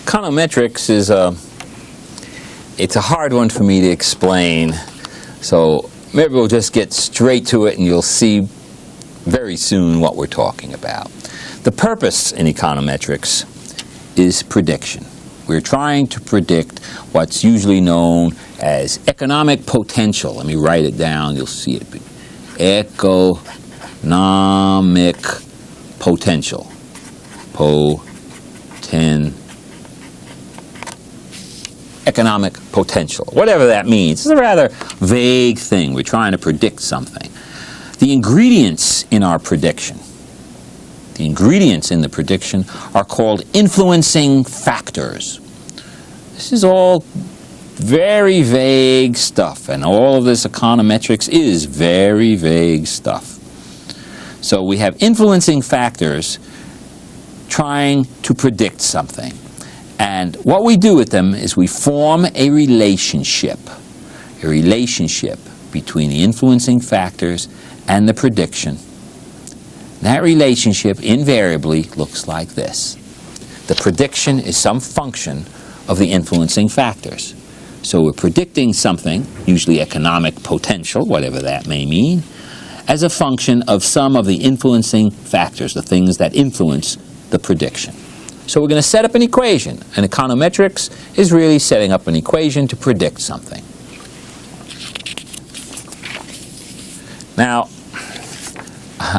Econometrics is it's a hard one for me to explain, so maybe we'll just get straight to it and you'll see very soon what we're talking about. The purpose in econometrics is prediction. We're trying to predict what's usually known as economic potential. Let me write it down, you'll see it. Economic potential. Economic potential. Whatever that means. It's a rather vague thing. We're trying to predict something. The ingredients in our prediction, the ingredients in the prediction are called influencing factors. This is all very vague stuff, and all of this econometrics is very vague stuff. So we have influencing factors trying to predict something. And what we do with them is we form a relationship between the influencing factors and the prediction. That relationship invariably looks like this. The prediction is some function of the influencing factors. So we're predicting something, usually economic potential, whatever that may mean, as a function of some of the influencing factors, the things that influence the prediction. So we're going to set up an equation, and econometrics is really setting up an equation to predict something. Now,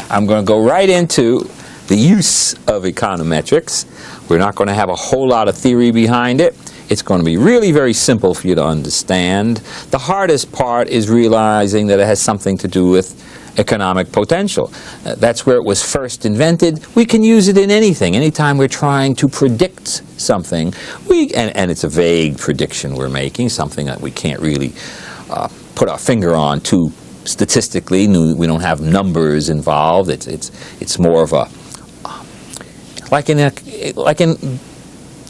I'm going to go right into the use of econometrics. We're not going to have a whole lot of theory behind it. It's going to be really very simple for you to understand. The hardest part is realizing that it has something to do with economic potential. That's where it was first invented. We can use it in anything. Anytime we're trying to predict something, and it's a vague prediction we're making, something that we can't really put our finger on too statistically. We don't have numbers involved. It's more of a like in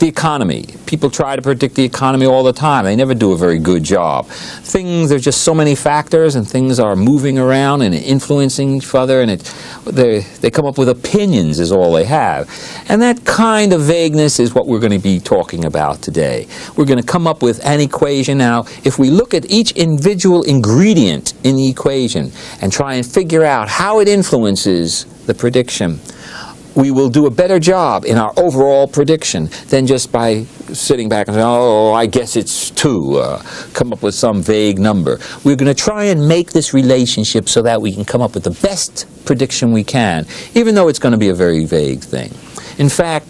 the economy. People try to predict the economy all the time. They never do a very good job. There's just so many factors, and things are moving around and influencing each other, and they come up with opinions is all they have. And that kind of vagueness is what we're going to be talking about today. We're going to come up with an equation. Now, if we look at each individual ingredient in the equation and try and figure out how it influences the prediction, we will do a better job in our overall prediction than just by sitting back and saying, oh, I guess it's 2, come up with some vague number. We're going to try and make this relationship so that we can come up with the best prediction we can, even though it's going to be a very vague thing. In fact,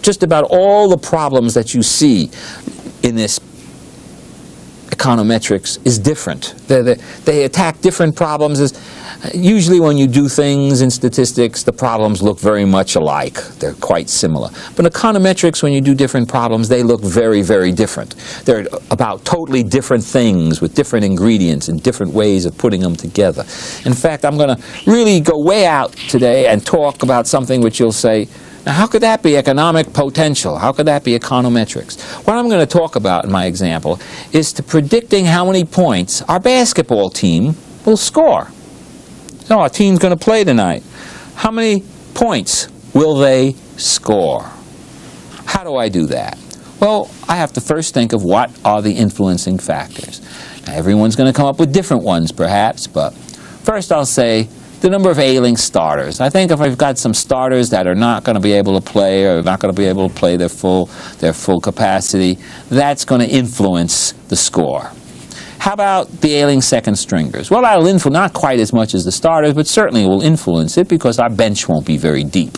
just about all the problems that you see in this econometrics is different. They attack different problems. Usually when you do things in statistics, the problems look very much alike. They're quite similar. But in econometrics, when you do different problems, they look very, very different. They're about totally different things with different ingredients and different ways of putting them together. In fact, I'm going to really go way out today and talk about something which you'll say, now how could that be economic potential? How could that be econometrics? What I'm going to talk about in my example is to predicting how many points our basketball team will score. So our team's going to play tonight. How many points will they score? How do I do that? Well, I have to first think of what are the influencing factors. Now, everyone's going to come up with different ones perhaps, but first I'll say the number of ailing starters. I think if I've got some starters that are not going to be able to play or not going to be able to play their full capacity, that's going to influence the score. How about the ailing second stringers? Well, that'll influence not quite as much as the starters, but certainly will influence it because our bench won't be very deep,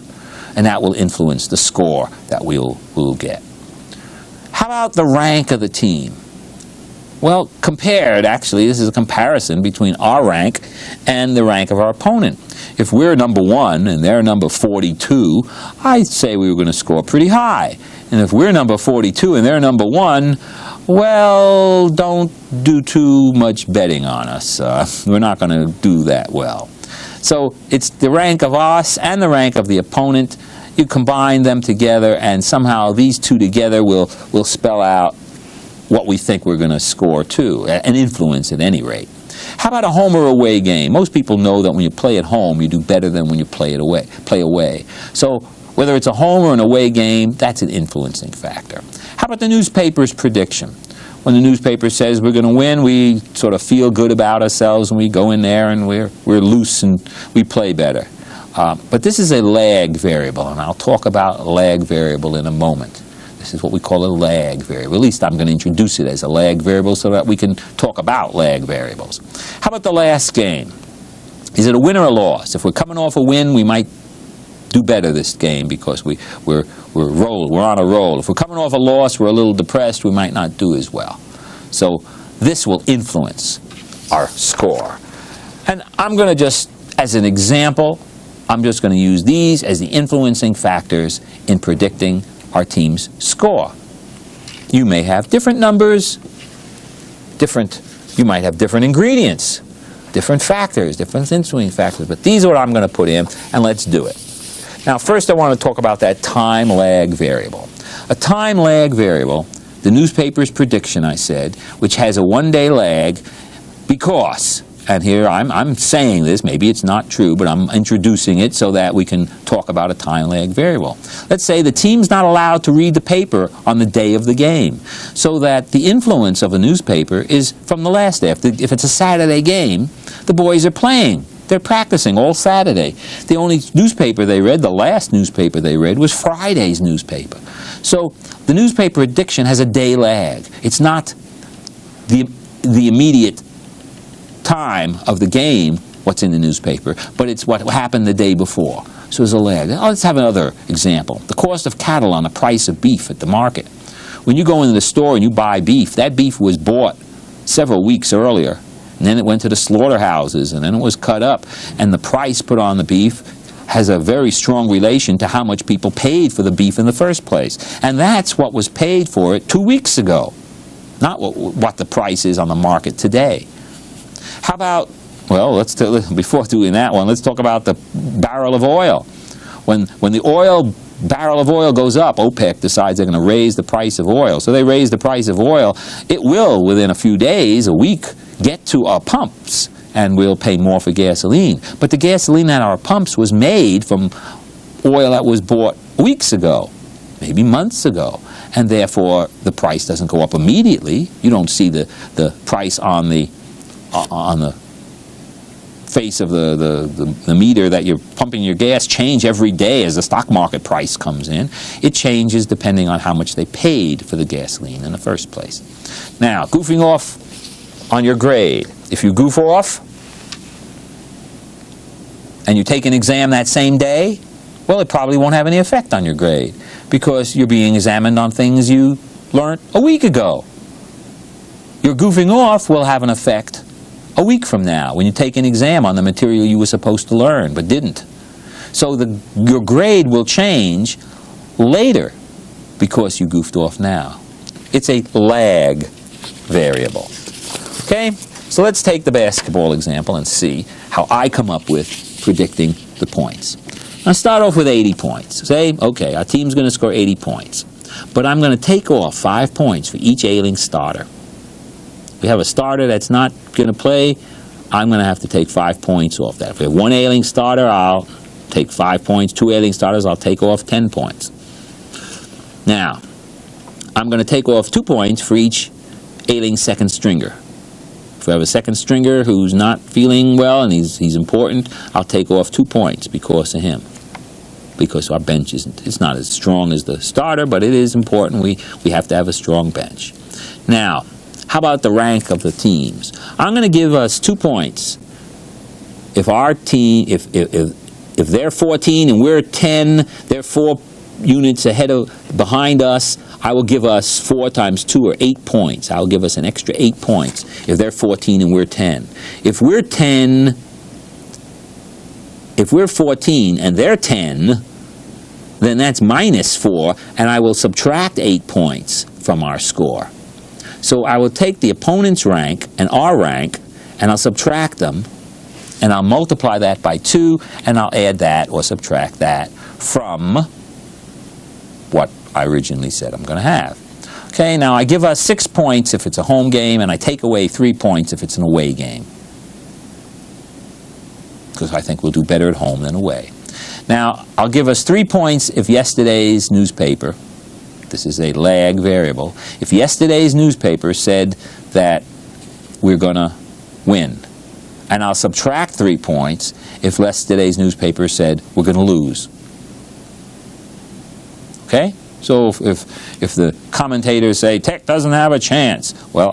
and that will influence the score that we'll get. How about the rank of the team? Well, actually, this is a comparison between our rank and the rank of our opponent. If we're number 1 and they're number 42, I'd say we were going to score pretty high. And if we're number 42 and they're number 1, well, don't do too much betting on us. We're not going to do that well. So it's the rank of us and the rank of the opponent. You combine them together, and somehow these two together will spell out what we think we're going to score too, and influence at any rate. How about a home or away game? Most people know that when you play at home, you do better than when you play away. So whether it's a home or an away game, that's an influencing factor. How about the newspaper's prediction? When the newspaper says we're going to win, we sort of feel good about ourselves and we go in there and we're loose and we play better. But this is a lag variable, and I'll talk about a lag variable in a moment. This is what we call a lag variable. At least I'm going to introduce it as a lag variable so that we can talk about lag variables. How about the last game? Is it a win or a loss? If we're coming off a win, we might do better this game because we're on a roll. If we're coming off a loss, we're a little depressed, we might not do as well. So this will influence our score. And I'm going to just, as an example, I'm just going to use these as the influencing factors in predicting our team's score. You may have different numbers, you might have different ingredients, different factors, different influencing factors, but these are what I'm going to put in, and let's do it. Now, first I want to talk about that time lag variable. A time lag variable, the newspaper's prediction, I said, which has a one-day lag because, and here I'm saying this, maybe it's not true, but I'm introducing it so that we can talk about a time lag variable. Let's say the team's not allowed to read the paper on the day of the game, so that the influence of a newspaper is from the last day. If it's a Saturday game, the boys are playing. They're practicing all Saturday. The only newspaper they read, the last newspaper they read, was Friday's newspaper. So the newspaper prediction has a day lag. It's not the immediate time of the game, what's in the newspaper, but it's what happened the day before. So there's a lag. Let's have another example. The cost of cattle on the price of beef at the market. When you go into the store and you buy beef, that beef was bought several weeks earlier. And then it went to the slaughterhouses, and then it was cut up. And the price put on the beef has a very strong relation to how much people paid for the beef in the first place. And that's what was paid for it 2 weeks ago, not what the price is on the market today. How about, well, before doing that one, let's talk about the barrel of oil. When the barrel of oil goes up, OPEC decides they're going to raise the price of oil. So they raise the price of oil. It will, within a few days, a week, get to our pumps, and we'll pay more for gasoline. But the gasoline at our pumps was made from oil that was bought weeks ago, maybe months ago, and therefore the price doesn't go up immediately. You don't see the price on the face of the meter that you're pumping your gas change every day as the stock market price comes in. It changes depending on how much they paid for the gasoline in the first place. Now, goofing off on your grade. If you goof off and you take an exam that same day, well, it probably won't have any effect on your grade because you're being examined on things you learned a week ago. Your goofing off will have an effect a week from now when you take an exam on the material you were supposed to learn but didn't. So your grade will change later because you goofed off now. It's a lag variable. Okay, so let's take the basketball example and see how I come up with predicting the points. I'll start off with 80 points. Say, okay, our team's going to score 80 points, but I'm going to take off 5 points for each ailing starter. We have a starter that's not going to play, I'm going to have to take 5 points off that. If we have one ailing starter, I'll take 5 points. 2 ailing starters, I'll take off 10 points. Now, I'm going to take off 2 points for each ailing second stringer. If we have a second stringer who's not feeling well and he's important, I'll take off 2 points because of him. Because our bench it's not as strong as the starter, but it is important. We have to have a strong bench. Now, how about the rank of the teams? I'm going to give us 2 points. If our team, if they're 14 and we're 10, they're 4 units behind us, I will give us 4 times 2 or 8 points. I'll give us an extra 8 points if they're 14 and we're 10. If we're 14 and they're 10, then that's minus 4, and I will subtract 8 points from our score. So I will take the opponent's rank and our rank, and I'll subtract them, and I'll multiply that by 2, and I'll add that or subtract that from what I originally said I'm going to have. Okay, now I give us 6 points if it's a home game, and I take away 3 points if it's an away game, because I think we'll do better at home than away. Now, I'll give us 3 points if yesterday's newspaper, this is a lag variable, if yesterday's newspaper said that we're going to win. And I'll subtract 3 points if yesterday's newspaper said we're going to lose. Okay? So if the commentators say Tech doesn't have a chance, well,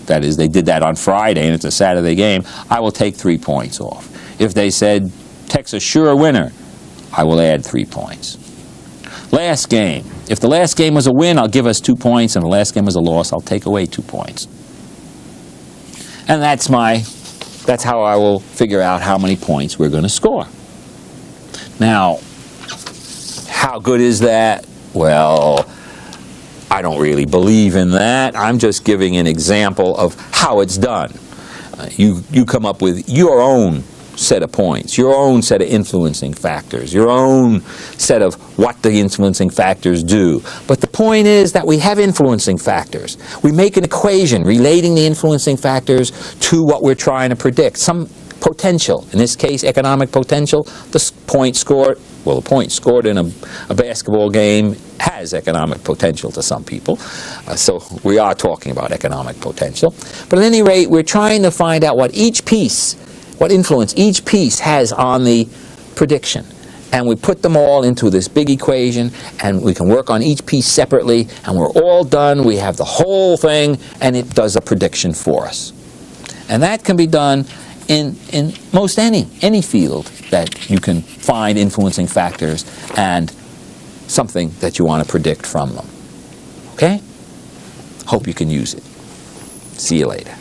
that is, they did that on Friday and it's a Saturday game, I will take 3 points off. If they said Tech's a sure winner, I will add 3 points. Last game. If the last game was a win, I'll give us 2 points, and the last game was a loss, I'll take away 2 points. And that's how I will figure out how many points we're going to score. Now, how good is that? Well, I don't really believe in that. I'm just giving an example of how it's done. You come up with your own set of points, your own set of influencing factors, your own set of what the influencing factors do. But the point is that we have influencing factors. We make an equation relating the influencing factors to what we're trying to predict. Some potential, in this case economic potential, the point scored in a basketball game has economic potential to some people. So we are talking about economic potential. But at any rate, we're trying to find out what influence each piece has on the prediction. And we put them all into this big equation, and we can work on each piece separately, and we're all done. We have the whole thing, and it does a prediction for us. And that can be done in most any field that you can find influencing factors and something that you want to predict from them. Okay? Hope you can use it. See you later.